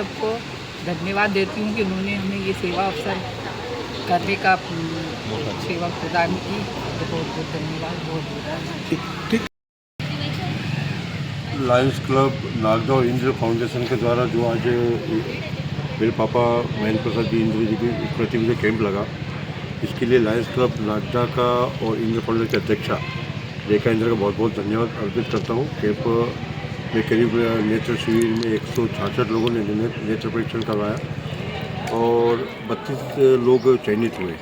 Club को धन्यवाद देती हूँ कि उन्होंने हमें ये सेवा अवसर करने का सेवा प्रदान की। तो बहुत बहुत धन्यवाद, बहुत बहुत ठीक। लायंस क्लब नागदा और इंद्र फाउंडेशन के द्वारा जो आज मेरे पापा महेंद्र प्रसाद जी इंद्र जी की स्मृति में जो कैंप लगा, इसके लिए लायंस क्लब नागदा का और इंद्र फाउंडेशन के अध्यक्षा रेखा इंद्र का बहुत बहुत धन्यवाद अर्पित करता हूँ। कैंप में करीब नेत्र शिविर में 166 लोगों ने नेत्र परीक्षण करवाया और 32 लोग चयनित हुए।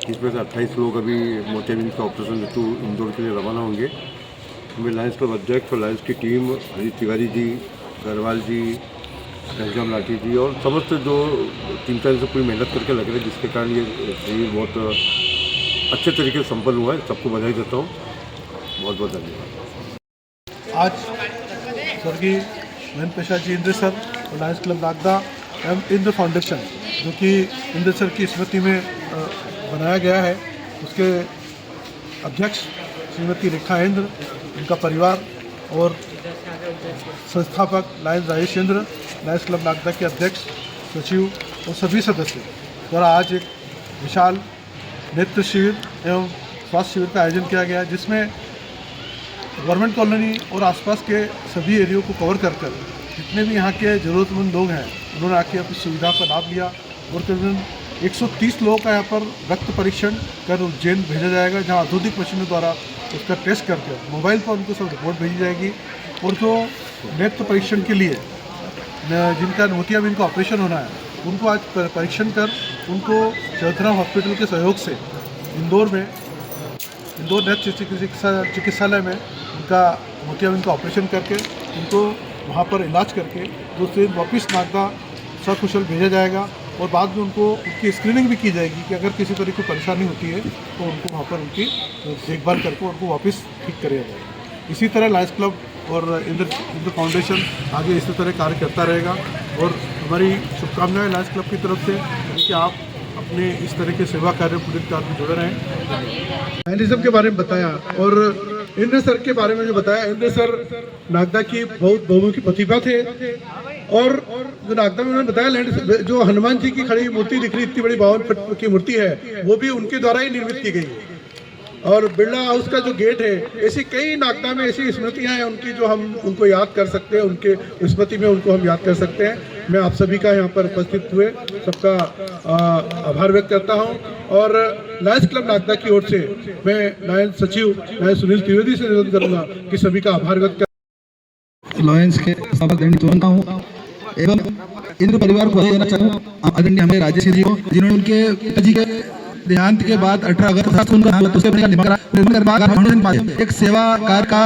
इसमें से 28 लोग अभी मोतियाबिंद का ऑपरेशन हेतु इंदौर के लिए रवाना होंगे। हमें लायंस क्लब अध्यक्ष और लायंस की टीम हरीश तिवारी जी, गरवाल जी, घनश्याम लाठी जी और समस्त जो टीम से पूरी मेहनत करके लग रहे हैं, जिसके कारण ये शिविर बहुत अच्छे तरीके से संपन्न हुआ है। सबको बधाई देता हूँ, बहुत बहुत धन्यवाद। आज स्वर्गीय महेंद्र प्रसाद जी इंद्र सर और लायंस क्लब नागदा एवं इंद्र फाउंडेशन जो कि इंद्र सर की स्मृति में बनाया गया है, उसके अध्यक्ष श्रीमती रेखा इंद्र, उनका परिवार और संस्थापक Lions Rajesh Indra, Lions club Nagda के अध्यक्ष, सचिव और सभी सदस्य द्वारा आज एक विशाल नेत्र शिविर एवं स्वास्थ्य शिविर का आयोजन किया गया, जिसमें गवर्नमेंट कॉलोनी और आसपास के सभी एरियो को कवर कर जितने भी यहाँ के ज़रूरतमंद लोग हैं उन्होंने आके अपनी सुविधा का लाभ लिया। और करीबन 130 लोगों का यहाँ पर रक्त परीक्षण कर उज्जैन भेजा जाएगा, जहाँ आधुनिक मशीनों द्वारा उसका टेस्ट करके मोबाइल पर उनको सब रिपोर्ट भेजी जाएगी। और जो नेत्र परीक्षण के लिए जिनका मोतियाबिंद का ऑपरेशन होना है, उनको आज परीक्षण कर उनको चौधरा हॉस्पिटल के सहयोग से इंदौर नेत्र चिकित्सालय में उनका मोतियाबिंद का ऑपरेशन करके उनको वहाँ पर इलाज करके दूसरे दिन वापस नागदा सकुशल भेजा जाएगा। और बाद में उनकी स्क्रीनिंग भी की जाएगी कि अगर किसी तरह की परेशानी होती है तो उनको वहाँ पर उनकी देखभाल करके उनको वापस ठीक कराया जाएगा। इसी तरह लायंस क्लब और इंद्र फाउंडेशन आगे इसी तरह कार्य करता रहेगा और हमारी शुभकामनाएं लायंस क्लब की तरफ से कि आप अपने इस तरह के सेवा कार्य पूरे कार्य में जुड़े रहें। मैनेजम के बारे में बताया और इंद्र सर के बारे में जो बताया, इंद्र सर नागदा की बहुत बहुमुखी प्रतिभा थे। और जो नागदा में उन्होंने बताया, जो हनुमान जी की खड़ी मूर्ति दिख रही, इतनी बड़ी 52 फुट की मूर्ति है, वो भी उनके द्वारा ही निर्मित की गई। और बिरला हाउस का जो गेट है, ऐसी कई नागदा में ऐसी स्मृतियां हैं उनकी जो हम उनको याद कर सकते हैं, उनके स्मृति में उनको हम याद कर सकते हैं। मैं आप सभी का यहाँ पर उपस्थित हुए सबका आभार व्यक्त करता हूँ। और लायंस क्लब नागदा की ओर से मैं लायंस सचिव लायंस सुनील त्रिवेदी से निवेदन करूँगा कि सभी का आभार व्यक्त कर लायंस के संस्थापक चुनता हूँ एवं इंद्र परिवार को बधाई देना चाहता हूँ। आदरणीय हमारे राजेश जी को, जिन्होंने उनके पिताजी के देहांत के बाद 18 अगस्त एक सेवा कार्य का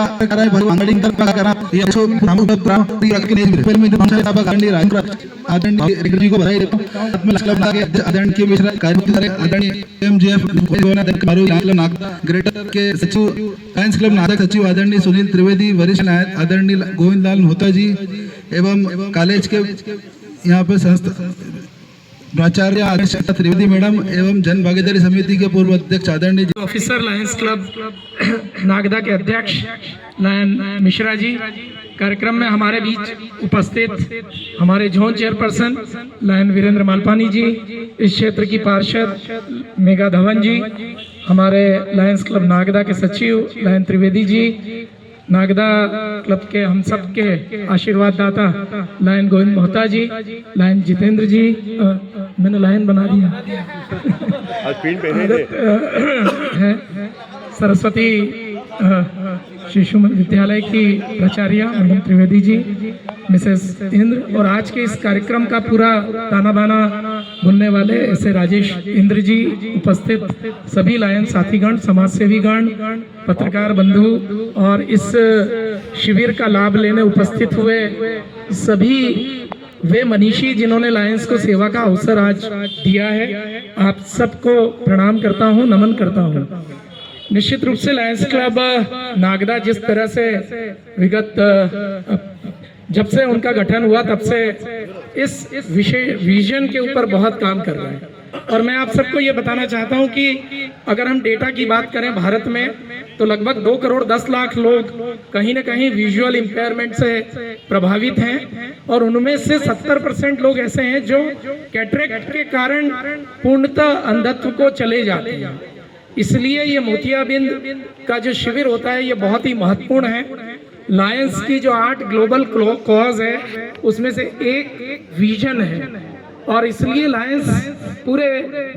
आदरणीय को बधाई देता हूँ। ग्रेटर के सचिव लायंस क्लब नागदा सचिव आदरणीय सुनील त्रिवेदी, वरिष्ठ आदरणीय गोविंद लाल मोहता जी एवं कॉलेज के यहाँ पे संस्था प्राचार्य आदरणीय त्रिवेदी मैडम एवं जन भागीदारी समिति के पूर्व अध्यक्ष आदरणीय ऑफिसर लायंस क्लब नागदा के अध्यक्ष लायन मिश्रा जी, कार्यक्रम में हमारे बीच उपस्थित हमारे zone chairperson lion Virendra Malpani ji, इस क्षेत्र की पार्षद मेघा धवन जी, हमारे लायंस क्लब नागदा के सचिव लायन त्रिवेदी जी, नागदा क्लब के हम सब के आशीर्वाद दाता लायन गोविंद मोहता जी, लायन जितेंद्र जी, मैंने लायन बना दिया सरस्वती शिशु विद्यालय की प्राचार्य मैडम त्रिवेदी जी, मिसेस इंद्र, और आज के इस कार्यक्रम का पूरा ताना बाना बुनने वाले ऐसे राजेश इंद्र जी, उपस्थित सभी लायन साथीगण, समाजसेवी गण, पत्रकार बंधु और इस शिविर का लाभ लेने उपस्थित हुए सभी वे मनीषी जिन्होंने लायंस को सेवा का अवसर आज दिया है, आप सबको प्रणाम करता हूं, नमन करता हूं। निश्चित रूप से लायंस क्लब नागदा जिस तरह से विगत जब से उनका गठन हुआ तब से इस विषय विजन के ऊपर बहुत काम कर रहा है। और मैं आप सबको ये बताना चाहता हूँ कि अगर हम डेटा की बात करें भारत में तो लगभग 2 करोड़ 10 लाख लोग कहीं ना कहीं विजुअल इम्पेयरमेंट से प्रभावित हैं और उनमें से 70% लोग ऐसे हैं जो कैटरेक्ट के कारण पूर्णतः अंधत्व को चले जाते हैं। इसलिए ये मोतियाबिंद का जो शिविर होता है ये बहुत ही महत्वपूर्ण है। लायंस की जो 8 ग्लोबल कॉज है उसमें से एक विजन है और इसलिए लायंस पूरे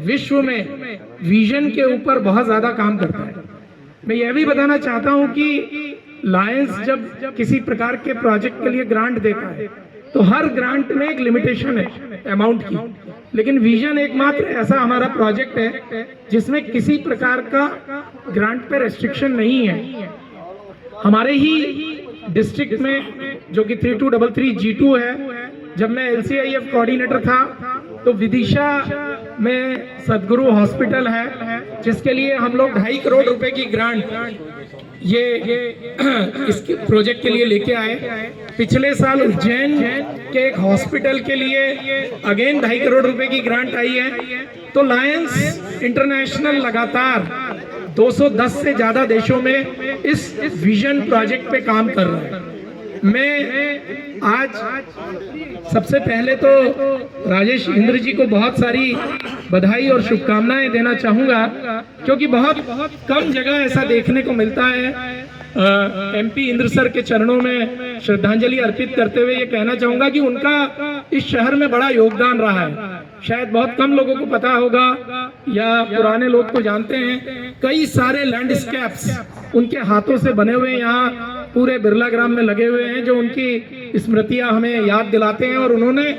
विश्व में विजन के ऊपर बहुत ज़्यादा काम करता है। मैं यह भी बताना चाहता हूं कि लायंस जब किसी प्रकार के प्रोजेक्ट के लिए ग्रांट देता है तो हर ग्रांट में एक लिमिटेशन है अमाउंट की, लेकिन विजन एकमात्र ऐसा हमारा प्रोजेक्ट है जिसमें किसी प्रकार का ग्रांट पे रेस्ट्रिक्शन नहीं है। हमारे ही डिस्ट्रिक्ट में जो कि 3233 G2 है, जब मैं LCIF कोऑर्डिनेटर था तो विदिशा में सदगुरु हॉस्पिटल है जिसके लिए हम लोग 2.5 करोड़ रुपए की ग्रांट ये इस प्रोजेक्ट के लिए लेके आए। पिछले साल उज्जैन के एक हॉस्पिटल के लिए अगेन 2.5 करोड़ रुपए की ग्रांट आई है। तो लायंस इंटरनेशनल लगातार 210 से ज्यादा देशों में इस विजन प्रोजेक्ट पे काम कर रहा है। मैं आज सबसे पहले तो राजेश इंद्र जी को बहुत सारी बधाई और शुभकामनाएं देना चाहूँगा, क्योंकि बहुत कम जगह ऐसा देखने को मिलता है। MP इंद्र सर के चरणों में श्रद्धांजलि अर्पित करते हुए ये कहना चाहूँगा कि उनका इस शहर में बड़ा योगदान रहा है। शायद बहुत कम लोगों को पता होगा या पुराने लोग तो जानते हैं, कई सारे लैंडस्केप्स उनके हाथों से बने हुए यहाँ पूरे बिरला ग्राम में लगे हुए हैं जो उनकी स्मृतियां हमें याद दिलाते हैं और उन्होंने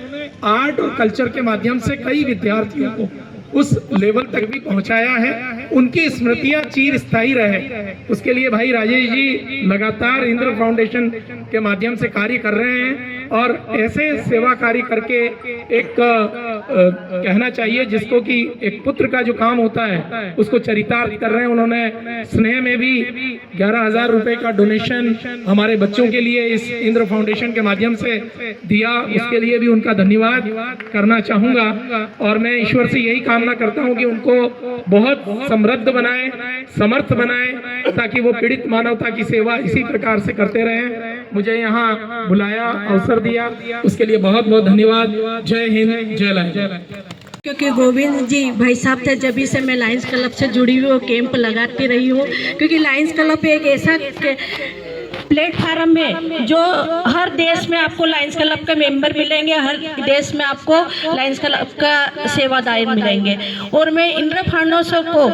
आर्ट और कल्चर के माध्यम से कई विद्यार्थियों को उस लेवल तक भी पहुंचाया है। उनकी स्मृतियां चिर स्थायी रहे, उसके लिए भाई राजेश जी लगातार इंद्र फाउंडेशन के माध्यम से कार्य कर रहे हैं और ऐसे सेवा कार्य करके एक कहना चाहिए जिसको कि एक पुत्र का जो काम होता है उसको चरितार्थ कर रहे हैं। उन्होंने स्नेह में भी 11,000 रुपए का डोनेशन हमारे बच्चों के लिए इस इंद्र फाउंडेशन के माध्यम से दिया, उसके लिए भी उनका धन्यवाद करना चाहूँगा। और मैं ईश्वर से यही कामना करता हूँ कि उनको बहुत समृद्ध बनाए, समर्थ बनाए, ताकि वो पीड़ित मानवता की सेवा इसी प्रकार से करते रहें। मुझे यहाँ बुलाया, अवसर दिया, उसके लिए बहुत बहुत धन्यवाद। जय हिंद, जय लायन। क्योंकि गोविंद जी भाई साहब थे जब से मैं लायंस क्लब से जुड़ी हुई हूँ, कैंप लगाती रही हूँ, क्योंकि लायंस क्लब एक ऐसा प्लेटफार्म है जो हर देश में आपको लायंस क्लब के मेंबर मिलेंगे, हर देश में आपको लायंस क्लब का सेवादार मिलेंगे। और मैं इंद्र फाउंडेशन को,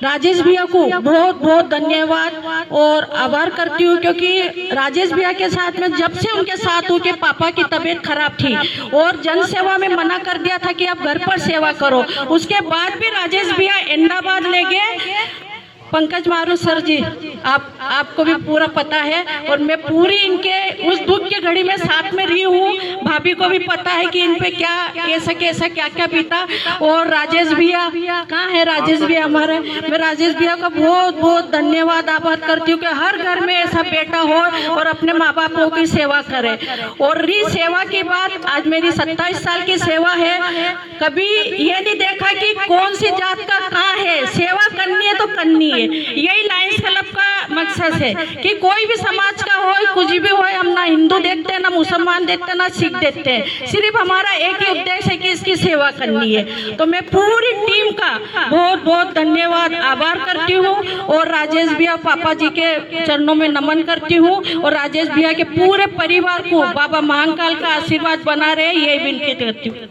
राजेश भैया को बहुत बहुत धन्यवाद और आभार करती हूँ, क्योंकि राजेश भैया के साथ में जब से उनके साथ हूँ के पापा की तबीयत खराब थी और जन सेवा में मना कर दिया था कि आप घर पर सेवा करो, उसके बाद भी राजेश भैया अहमदाबाद ले गए। पंकज मारू सर जी, आपको भी पूरा पता है और मैं पूरी इनके उस दुख की घड़ी में साथ में रही हूँ। भाभी को भी पता है कि इन पे क्या कैसा क्या बीता। और राजेश भैया कहाँ है? राजेश भैया हमारे, मैं राजेश भैया का बहुत बहुत धन्यवाद आभार करती हूँ कि हर घर में ऐसा बेटा हो और अपने माँ बापों की सेवा करे। और रही सेवा की बात, आज मेरी 27 साल की सेवा है, कभी ये नहीं देखा कि कौन सी जात का कहाँ है, सेवा करनी है तो करनी है। यही लायंस क्लब का मकसद है कि कोई भी समाज का हो, कुछ भी हो, हम ना हिंदू देखते हैं, ना मुसलमान देखते हैं, ना सिख देखते हैं, सिर्फ हमारा एक ही उद्देश्य है कि इसकी सेवा करनी है। तो मैं पूरी टीम का बहुत बहुत धन्यवाद आभार करती हूँ और राजेश भैया पापा जी के चरणों में नमन करती हूँ और राजेश भैया के पूरे परिवार को बाबा महाकाल का आशीर्वाद बना रहे, यही विनती करती हूँ।